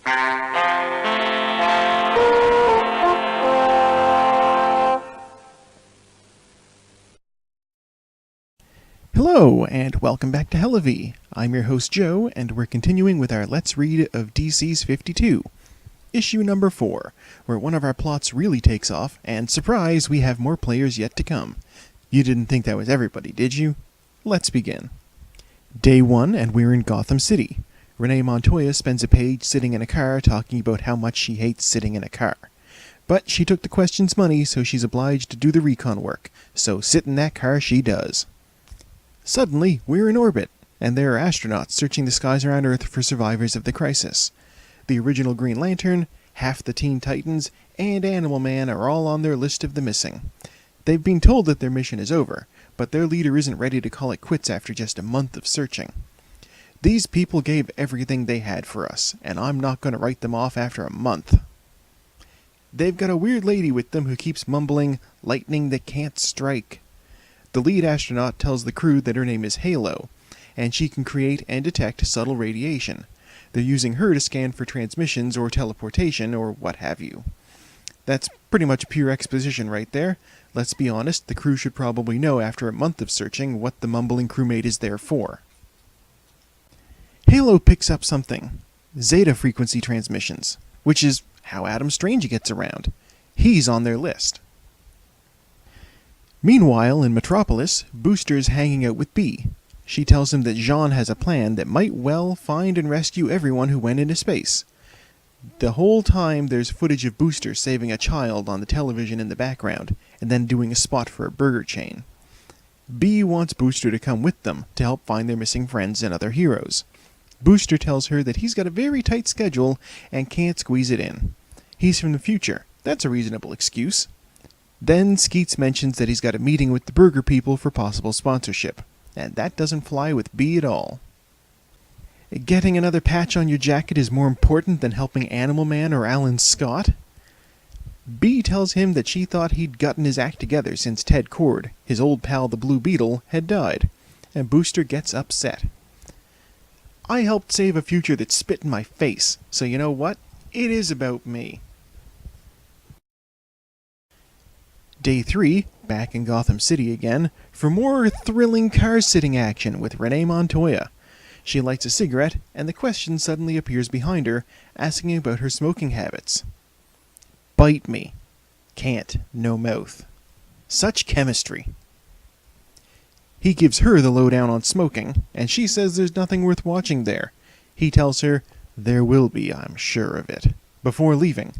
Hello, and welcome back to Hellavy. I'm your host Joe, and we're continuing with our Let's Read of DC's 52, issue number 4, where one of our plots really takes off, and surprise, we have more players yet to come. You didn't think that was everybody, did you? Let's begin. Day 1, and we're in Gotham City. Renee Montoya spends a page sitting in a car talking about how much she hates sitting in a car. But she took the question's money, so she's obliged to do the recon work, so sit in that car she does. Suddenly, we're in orbit, and there are astronauts searching the skies around Earth for survivors of the crisis. The original Green Lantern, half the Teen Titans, and Animal Man are all on their list of the missing. They've been told that their mission is over, but their leader isn't ready to call it quits after just a month of searching. These people gave everything they had for us, and I'm not going to write them off after a month. They've got a weird lady with them who keeps mumbling, "lightning that can't strike." The lead astronaut tells the crew that her name is Halo, and she can create and detect subtle radiation. They're using her to scan for transmissions or teleportation or what have you. That's pretty much pure exposition right there. Let's be honest, the crew should probably know after a month of searching what the mumbling crewmate is there for. Halo picks up something. Zeta frequency transmissions, which is how Adam Strange gets around. He's on their list. Meanwhile, in Metropolis, Booster's hanging out with Bee. She tells him that Jean has a plan that might well find and rescue everyone who went into space. The whole time there's footage of Booster saving a child on the television in the background, and then doing a spot for a burger chain. Bee wants Booster to come with them to help find their missing friends and other heroes. Booster tells her that he's got a very tight schedule and can't squeeze it in. He's from the future. That's a reasonable excuse. Then Skeets mentions that he's got a meeting with the burger people for possible sponsorship, and that doesn't fly with Bee at all. Getting another patch on your jacket is more important than helping Animal Man or Alan Scott? Bee tells him that she thought he'd gotten his act together since Ted Kord, his old pal the Blue Beetle, had died, and Booster gets upset. I helped save a future that spit in my face, so you know what? It is about me. Day 3, back in Gotham City again, for more thrilling car-sitting action with Renee Montoya. She lights a cigarette, and the question suddenly appears behind her, asking about her smoking habits. Bite me. Can't. No mouth. Such chemistry. He gives her the lowdown on smoking, and she says there's nothing worth watching there. He tells her, "There will be, I'm sure of it," before leaving.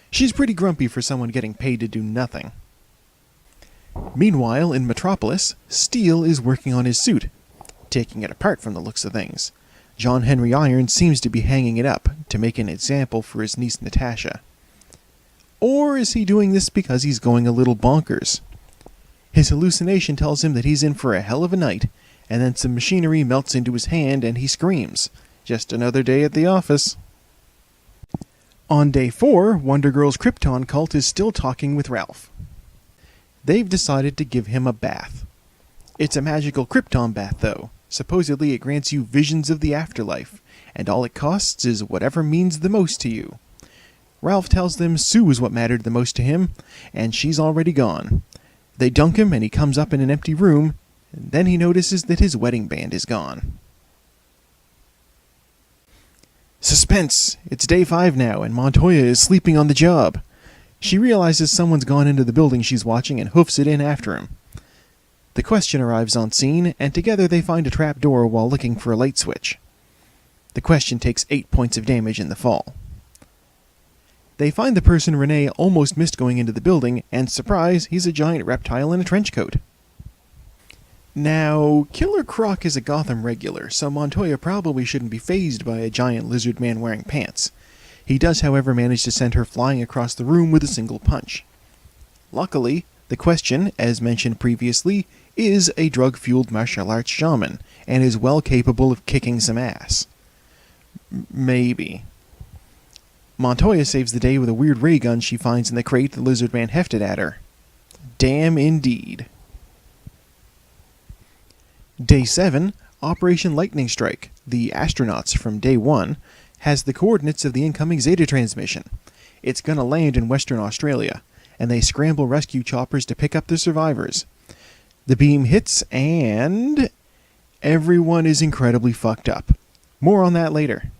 She's pretty grumpy for someone getting paid to do nothing. Meanwhile, in Metropolis, Steele is working on his suit, taking it apart from the looks of things. John Henry Irons seems to be hanging it up to make an example for his niece Natasha. Or is he doing this because he's going a little bonkers? His hallucination tells him that he's in for a hell of a night, and then some machinery melts into his hand and he screams. Just another day at the office. On day 4, Wonder Girl's Krypton cult is still talking with Ralph. They've decided to give him a bath. It's a magical Krypton bath, though. Supposedly it grants you visions of the afterlife, and all it costs is whatever means the most to you. Ralph tells them Sue is what mattered the most to him, and she's already gone. They dunk him, and he comes up in an empty room, and then he notices that his wedding band is gone. Suspense! It's day 5 now, and Montoya is sleeping on the job. She realizes someone's gone into the building she's watching and hoofs it in after him. The Question arrives on scene, and together they find a trap door while looking for a light switch. The Question takes 8 points of damage in the fall. They find the person Renee almost missed going into the building, and surprise, he's a giant reptile in a trench coat. Now, Killer Croc is a Gotham regular, so Montoya probably shouldn't be fazed by a giant lizard man wearing pants. He does, however, manage to send her flying across the room with a single punch. Luckily, the Question, as mentioned previously, is a drug-fueled martial arts shaman, and is well capable of kicking some ass. Maybe. Montoya saves the day with a weird ray gun she finds in the crate the lizard man hefted at her. Damn indeed. Day 7, Operation Lightning Strike, the astronauts from Day 1, has the coordinates of the incoming Zeta transmission. It's gonna land in Western Australia, and they scramble rescue choppers to pick up the survivors. The beam hits, and everyone is incredibly fucked up. More on that later.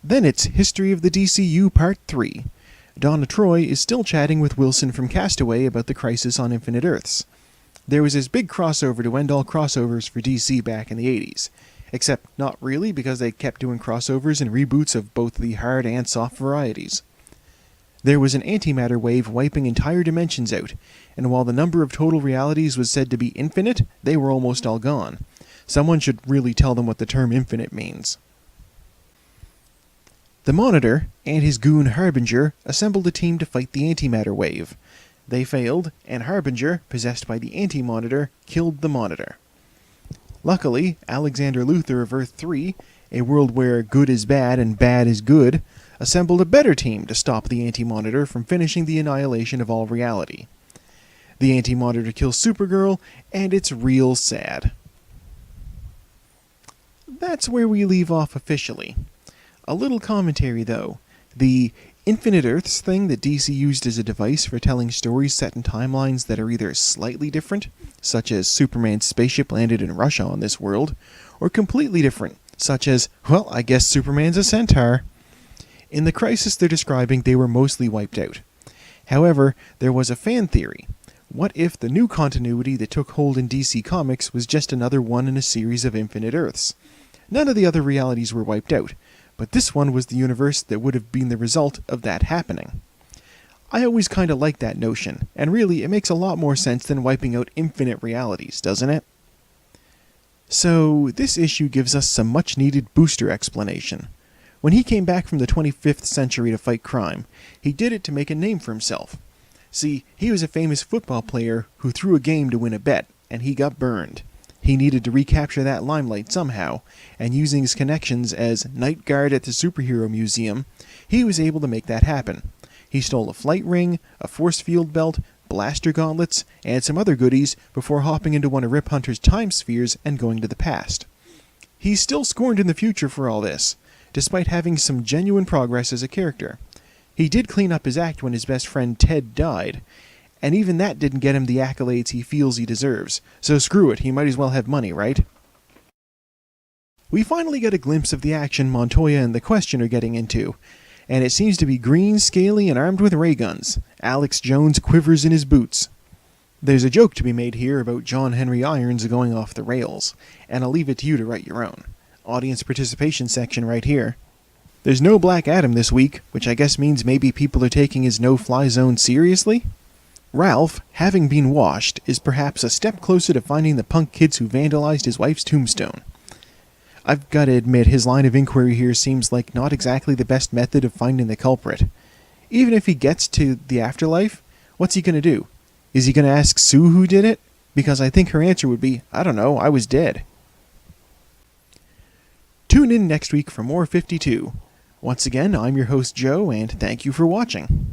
Then it's History of the DCU Part 3. Donna Troy is still chatting with Wilson from Castaway about the Crisis on Infinite Earths. There was this big crossover to end all crossovers for DC back in the 80s. Except not really, because they kept doing crossovers and reboots of both the hard and soft varieties. There was an antimatter wave wiping entire dimensions out, and while the number of total realities was said to be infinite, they were almost all gone. Someone should really tell them what the term infinite means. The Monitor and his goon Harbinger assembled a team to fight the antimatter wave. They failed, and Harbinger, possessed by the Anti-Monitor, killed the Monitor. Luckily, Alexander Luthor of Earth 3, a world where good is bad and bad is good, assembled a better team to stop the Anti-Monitor from finishing the annihilation of all reality. The Anti-Monitor kills Supergirl, and it's real sad. That's where we leave off officially. A little commentary, though. The Infinite Earths thing that DC used as a device for telling stories set in timelines that are either slightly different, such as Superman's spaceship landed in Russia on this world, or completely different, such as, well, I guess Superman's a centaur. In the Crisis they're describing, they were mostly wiped out. However, there was a fan theory. What if the new continuity that took hold in DC Comics was just another one in a series of Infinite Earths? None of the other realities were wiped out, but this one was the universe that would have been the result of that happening. I always kinda like that notion, and really it makes a lot more sense than wiping out infinite realities, doesn't it? So, this issue gives us some much-needed Booster explanation. When he came back from the 25th century to fight crime, he did it to make a name for himself. See, he was a famous football player who threw a game to win a bet, and he got burned. He needed to recapture that limelight somehow, and using his connections as night guard at the Superhero Museum, he was able to make that happen. He stole a flight ring, a force field belt, blaster gauntlets, and some other goodies before hopping into one of Rip Hunter's time spheres and going to the past. He's still scorned in the future for all this, despite having some genuine progress as a character. He did clean up his act when his best friend Ted died, and even that didn't get him the accolades he feels he deserves, so screw it, he might as well have money, right? We finally get a glimpse of the action Montoya and the Question are getting into, and it seems to be green, scaly, and armed with ray guns. Alex Jones quivers in his boots. There's a joke to be made here about John Henry Irons going off the rails, and I'll leave it to you to write your own. Audience participation section right here. There's no Black Adam this week, which I guess means maybe people are taking his no-fly zone seriously? Ralph, having been washed, is perhaps a step closer to finding the punk kids who vandalized his wife's tombstone. I've got to admit, his line of inquiry here seems like not exactly the best method of finding the culprit. Even if he gets to the afterlife, what's he going to do? Is he going to ask Sue who did it? Because I think her answer would be, I don't know, I was dead. Tune in next week for more 52. Once again, I'm your host Joe, and thank you for watching.